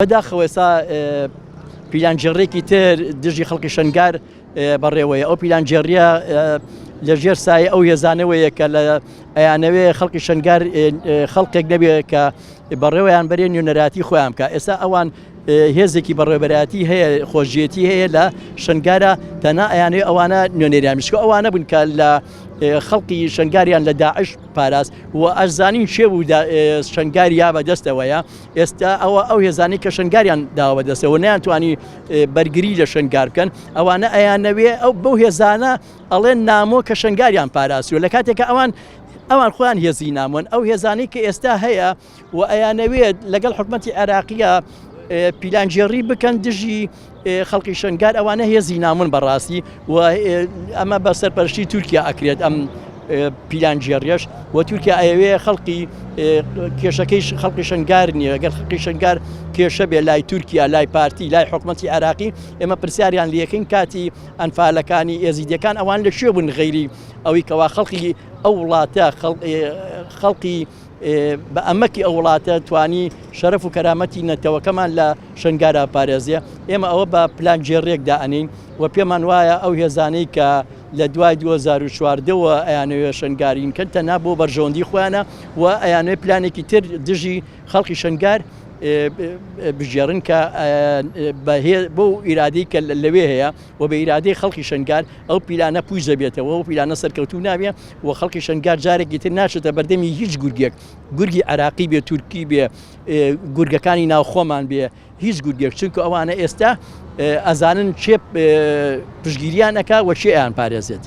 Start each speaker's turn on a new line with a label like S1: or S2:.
S1: بەداخەوە ئێستا پیلانجێڕێکی تر دژی خەڵکی شەنگار بەڕێوەیە. ئەو پیلانجێڕیە لەژێر سایە ئەو هێزانەوەیە کە لە ئەیانەوێ خەڵکی شەنگار خەڵکێک نەبێت کە بەڕێوەیان بەرێ نوێنەراتی خۆیان بکە. ئێستا ئەوان هێزێکی بەڕێوەبەرایەتی هەیە، خۆشیەتی هەیە لە شەنگارە، تەنها ئەیانەوێ ئەوانە نوێنەریان مشکە ئەوانە بوون کە لە خەڵکی شەنگاریان لە داعش پاراست و ئەشزانین چێ بوو شەنگاری یا بەدەستەوەیە. ئێستا ئەو هێزانی کە شەنگاریان داوە بەدەستەوە نەیانتوانی بەرگری لە شەنگار بکەن، ئەوانە ئەیانەوێ ئەو بەو هێزانە ئەڵێن نامۆ کە شەنگاریان پاراسیوە لە کاتێکە ئەوان خۆیان هێزی نامۆن. ئەو هێزانی کە ئێستا هەیە و ئەیانەوێت لەگەڵ حکومەتی عێراقیە پیلانجێڕی بکەن دژی خەڵکی شەنگار، ئەوانە هێزی نامون بەڕاستی و ئەمە بە سەرپەرشتی تورکیا ئەکرێت ئەم پیلانجێڕیەش و تورکیا ئەیەوێ خەڵکی کێشەکەی خەڵکی شەنگار نییە. ئەگەر خەڵکی شەنگار کێشە بێ لای تورکیا، لای پارتی، لای حکومەتی عێراقی، ئێمە پرسیاریان لەکەین کاتی ئەنفالەکانی ئێزیدیەکان ئەوان لە شوێ بوون غەیری ئەوەی کەوا خەڵکی ئەو وڵاتە خەڵکی بە ئەمەکی ئەو وڵاتە توانی شەرەف و کەرامەتی نەتەوەکەمان لە شەنگارە پارێزیە. ئێمە ئەوە بە پلانجێڕێکدا ئەنین و پێمان وایە ئەو هێزانەی کە لە دوای 2014ەوە ئەیانەوێ شەنگارین کە تەنها بۆ بەرژەوەندی خۆیانە و ئەیانەوێ پلانێکی تر دژی خەڵکی شەنگار بژێڕن کە بۆ ئیرادەی کە لەوێ هەیە و بە ئیرادەی خەڵکی شەنگار ئەو پیلانە پوش دەبێتەوە و پیلانە سەرکەوتوو نابێ و خەڵکی شەنگار جارێکی تر ناچێتە بەردەمی هیچ گورگێک، گورگی عێراقی بێ، تورکی بێ، گورگەکانی ناوخۆمان بێ، هیچ گورگێک، چونکە ئەوانە ئێستا ئەزانن چێ پشگیریان ئەکا و چێ ئەیان پارێزێت.